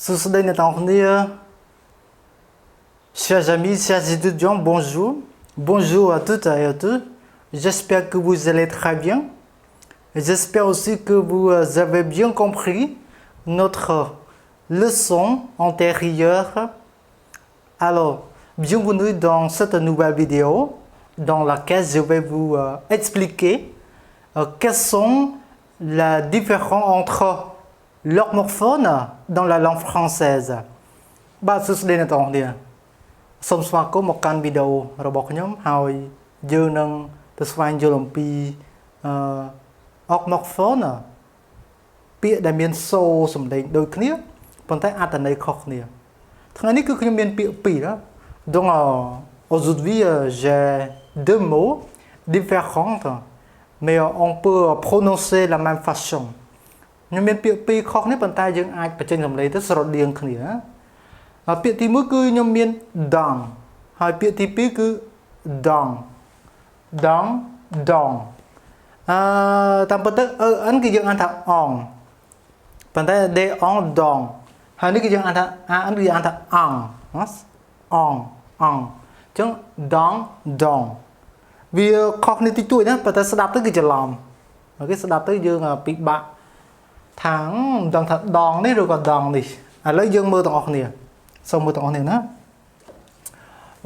Chers amis, chers étudiants, bonjour. Bonjour à toutes et à tous. J'espère que vous allez très bien. J'espère aussi que vous avez bien compris notre leçon antérieure. Alors, bienvenue dans cette nouvelle vidéo dans laquelle je vais vous expliquer quelles sont les différences entre l'orthophone dans la langue française. បាទសួស្តីអ្នកទាំងអស់គ្នាសូមស្វាគមន៍មកកាន់វីដេអូរបស់ខ្ញុំហើយយើងនឹងទៅស្វែងយល់អំពីorthophone ពាក្យដែលមានសូរសំឡេងដូចគ្នាប៉ុន្តែអត្ថន័យខុសគ្នាថ្ងៃនេះគឺខ្ញុំមានពាក្យពីរណា Donc aujourd'hui j'ai deux mots différents mais on peut prononcer la même façon ខ្ញុំមានពាក្យពីរខុសនេះប៉ុន្តែយើងអាចបញ្ចេញសំឡេងទៅស្រដៀងគ្នាណា ពាក្យទី1គឺខ្ញុំមាន dong ហើយពាក្យទី2គឺ dong dong dong តាមពិតទៅ n គឺយើងអានថា ong ប៉ុន្តែ de ong dong ហើយនេះគឺយើងអានថា an គឺយើងអានថា ong ong ong អញ្ចឹង dong dong វាខុសគ្នាតិចតួចណាប៉ុន្តែស្ដាប់ទៅគឺច្រឡំអូខេស្ដាប់ទៅយើងពិបាកថាមិនដឹងថា dong នេះឬក៏ dong នេះឥឡូវយើងមើលទាំងអស់គ្នា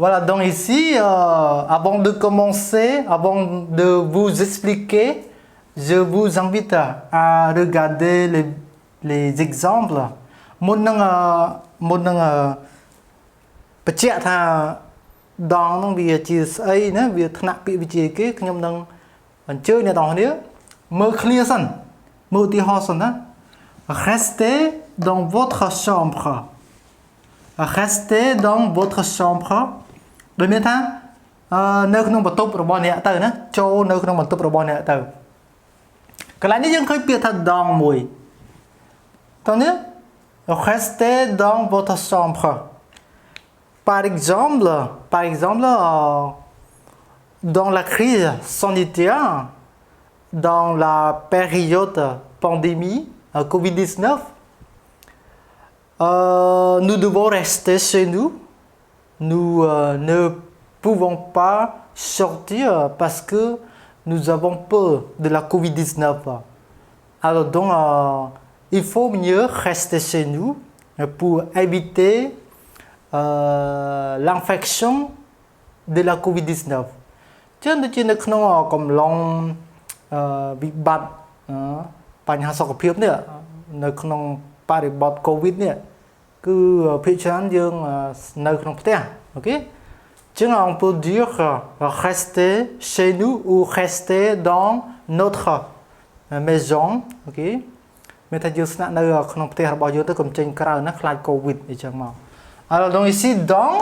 Voilà, donc ici, avant de commencer, avant de vous expliquer, je vous invite à regarder les exemples. Một năng bật chạy thà đòn năng vì chia ấy nữa vì thằng bị chia cái nhóm năng chơi nhà đòn nữa mơ clear sẵn mơ tí ho sẵn á restez dans votre chambre. Restez dans votre chambre. ដូចមានថានៅក្នុងបន្ទប់របស់អ្នកទៅណាចូលនៅក្នុងបន្ទប់របស់អ្នកទៅកន្លែងនេះយើងឃើញពាក្យថា dong មួយតោះនេះ Restez dans votre chambre. Par exemple, dans la crise sanitaire, dans la période pandémie Covid-19, nous devons rester chez nous. Nous ne pouvons pas sortir parce que nous avons peur de la Covid-19. Alors donc, il faut mieux rester chez nous pour éviter l'infection de la Covid-19. ចឹងដូចជានៅក្នុងកំឡុងវិបត្តិបញ្ហាសុខភាពនេះនៅក្នុងបរិបទ COVID នេះ គឺភាគច្រើនយើងនៅក្នុងផ្ទះអូខេចឹង on peut dire rester chez nous ou rester dans notre maison អូខេមានថាយើងស្នាក់នៅក្នុងផ្ទះរបស់យើងទៅកុំចេញក្រៅណាខ្លាច COVID អញ្ចឹងមក Alors donc ici dans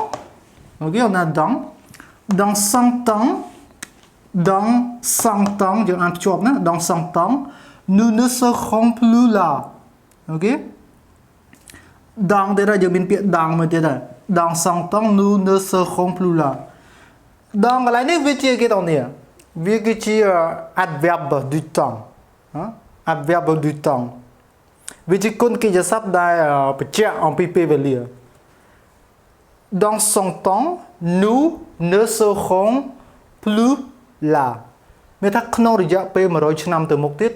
OK on a dans 100 ans dans 100 ans យើងអានភ្ជាប់ណា dans 100 ans nous ne serons plus là OK Dans des rajo bin pied dans me tiada. Dans 100 ans nous ne serons plus là. Dans cái này viết chia cái đó nè. Viết cái chia adverbe du temps. Adverbe du temps. Viết chia con cái giờ sắp đây chia en pp về lìa. Dans 100 ans nous ne serons plus là. Mấy thắc nô rồi dạ p 100 năm từ một tiết.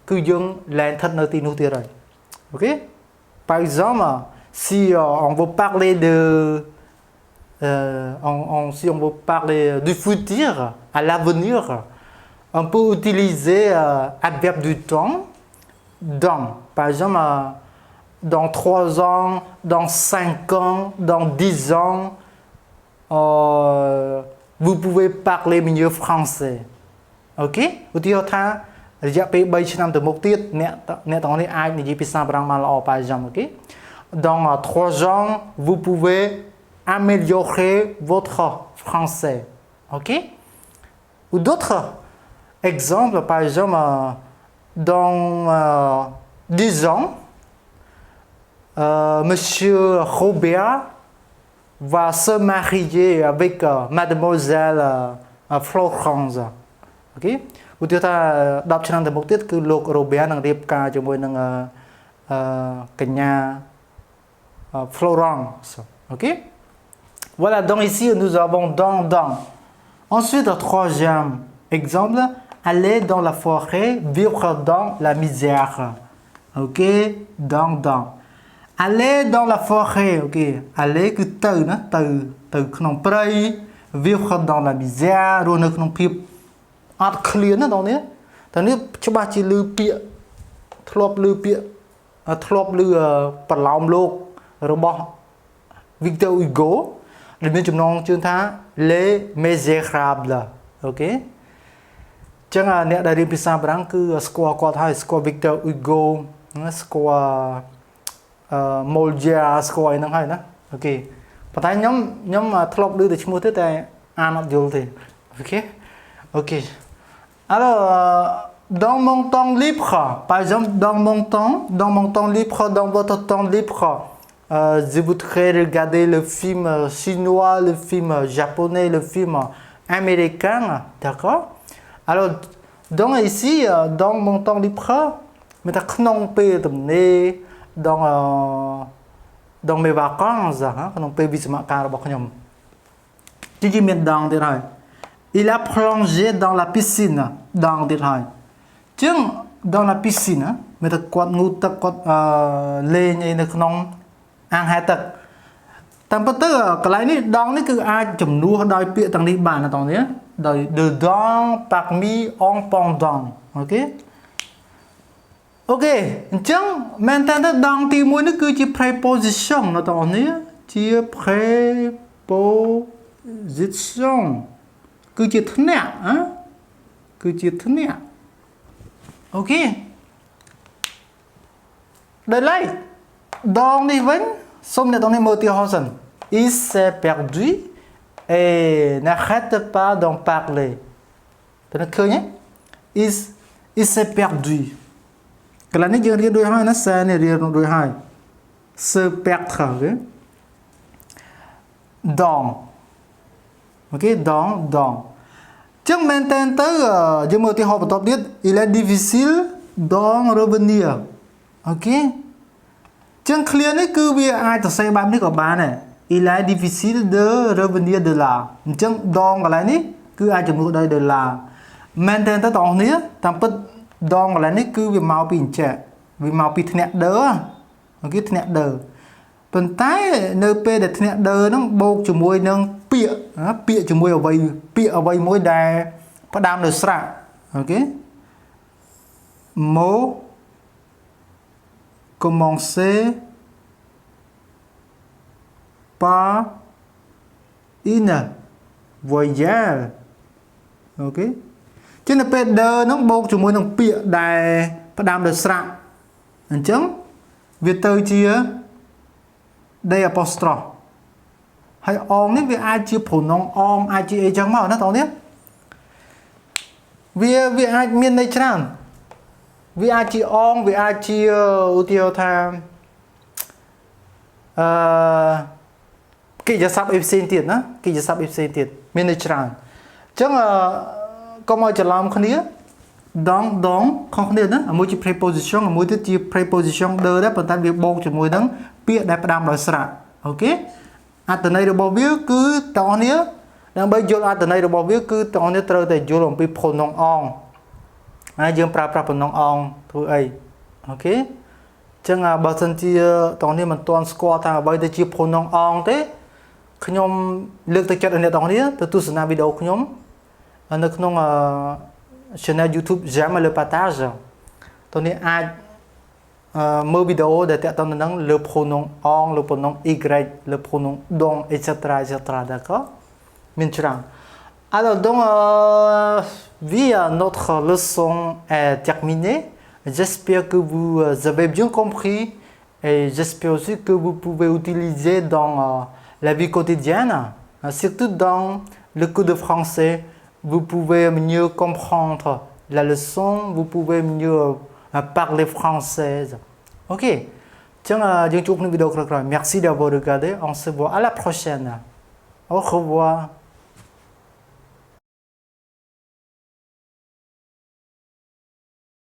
Cứ dương lên thật nơi tin nô tiết rồi. Ok? Par exemple, si on veut parler si on veut parler du futur, à l'avenir, on peut utiliser adverbe du temps dans. Par exemple, dans 3 ans, dans 5 ans, dans 10 ans, vous pouvez parler mieux français. Ok? Vous ditesរយៈពេល 3 ឆ្នាំទៅមុខទៀតអ្នកទាំងនេះអាចនិយាយភាសាបារាំងបានល្អ par exemple, OK? Dans 3 ans, vous pouvez améliorer votre français. OK? Ou d'autres exemples, par exemple, dans 10 ans, Monsieur Robert va se marier avec Mademoiselle Florence. OK? ឧទាហរណ៍ថា 10 ឆ្នាំទៅមុខទៀតគឺលោក Robert នឹងរៀបការជាមួយនឹងកញ្ញា Florence. Ok? Voilà, donc ici nous avons dans. Ensuite, troisième exemple, aller dans la forêt, vivre dans la misère. Ok? Dans. Aller dans la forêt. Ok? Aller que từក្នុងព្រៃ vivre dans la misère រស់នៅក្នុងភាពអត់ឃ្លានណាបងនេះតែនេះច្បាស់ជាលឺពាក្យធ្លាប់លឺពាក្យធ្លាប់លឺប្រឡោមលោករបស់ Victor Hugo ដែលមានចំណងជើងថា Les Misérables អូខេចឹងអ្នកដែលរៀនភាសាបារាំងគឺស្គាល់គាត់ហើយស្គាល់ Victor Hugo ស្គាល់Molière ស្គាល់អីហ្នឹងហើយណាអូខេប៉ុន្តែខ្ញុំធ្លាប់ឮតែឈ្មោះទេតែអានអត់យល់ទេអូខេអូខេ alors dans mon temps libre par exemple dans mon temps libre dans votre temps libre je voudrais regarder le film chinois le film japonais le film américain d'accord alors donc ici dans mon temps libre មានតែក្នុងពេលទំនេរdans mes vacances ក្នុងពេលវិស្សមការរបស់ខ្ញុំទីជាមានដងទៀតហើយ il a plongé dans la piscine ដងទៀតហើយចឹង dans la piscine មានតែគាត់ងូតទឹកគាត់លេងអីនៅក្នុងអាងហែលទឹកតាមពិតទៅកន្លែងនេះដងនេះគឺអាចជំនួសដោយពាក្យទាំងនេះបានណាតោះនេះដោយ dedans parmi en pendant អូខេអូខេអញ្ចឹងមែនតើដងទី1នេះគឺជា preposition ណាបងប្អូននេះជា preposition គឺជាថ្នាក់គឺជាថ្នាក់អូខេដល់ឡៃដងនេះវិញសូមអ្នកទាំងនេះមើលឧទាហរណ៍សិន il s'est perdu et n'arrête pas d'en parler តើឃើញទេ il s'est perduកន្លែងនេះយើងរៀនដូចហើយណាសារនេះរៀនដូចហើយ se perdre អូខេ dans អូខេ dans ចឹងមែនតើយើងមើលឧទាហរណ៍បន្ទាប់ទៀត il est difficile d'en revenir អូខេចឹង clear នេះគឺវាអាចសរសេរបែបនេះក៏បានដែរ il est difficile de revenir de là អញ្ចឹង dans កន្លែងនេះគឺអាចជំនួសដោយ de là មែនតើបងប្អូននេះតាមពិតដងកន្លែងនេះគឺវាមកពីអញ្ចឹងវាមកពីធ្នាក់ដឺអូខេធ្នាក់ដឺប៉ុន្តែនៅពេលដែលធ្នាក់ដឺហ្នឹងបូកជាមួយនឹងពាក្យជាមួយអ្វីមួយដែលផ្ដើមដោយស្រៈអូខេ mot commencer par une voyelle អូខេចឹងនៅពេល de ហ្នឹងបូកជាមួយនឹងពាក្យដែលផ្ដើមដោយស្រៈអញ្ចឹងវាទៅជា de apostrophe ហើយអងនេះវាអាចជា pronom អងអាចជាអីចឹងមកណាបងប្អូនវាអាចមានន័យច្រើនវាអាចជាអងវាអាចជាឧទាហរណ៍ថាកិច្ចសព្ទអីផ្សេងទៀតណាកិច្ចសព្ទអីផ្សេងទៀតមានន័យច្រើនអញ្ចឹងកុំឲ្យច្រឡំគ្នាដងខុសគ្នាណាមួយជា preposition មួយទៀតជា preposition ដែរប៉ុន្តែវាបូកជាមួយនឹងពាក្យដែលផ្ដើមដោយស្រៈអូខេអត្ថន័យរបស់វាគឺតោះនេះដើម្បីយល់អត្ថន័យរបស់វាគឺតោះនេះត្រូវតែយល់អំពី pronom អងហើយយើងប្រើប្រាស់ pronom អងធ្វើអីអូខេអញ្ចឹងបើសិនជាតោះនេះមិនទាន់ស្គាល់ថាអ្វីទៅជា pronom អងទេខ្ញុំលើកទឹកចិត្តឲ្យអ្នកទាំងនេះទៅទស្សនាវីដេអូខ្ញុំនៅក្នុងchannel YouTube J'aime le partage តើនេះអាចមើលវីដេអូដែលតាក់ទងនឹងលើ pronom អងលើ pronom y លើ pronom donc etc d'accord មានច្រើន alors donc notre leçon est terminée j'espère que vous avez bien compris et j'espère aussi que vous pouvez utiliser dans la vie quotidienne surtout dans le cours de français vous pouvez mieux comprendre la leçon, vous pouvez mieux parler français. Ok. Merci d'avoir regardé. On se voit à la prochaine. Au revoir.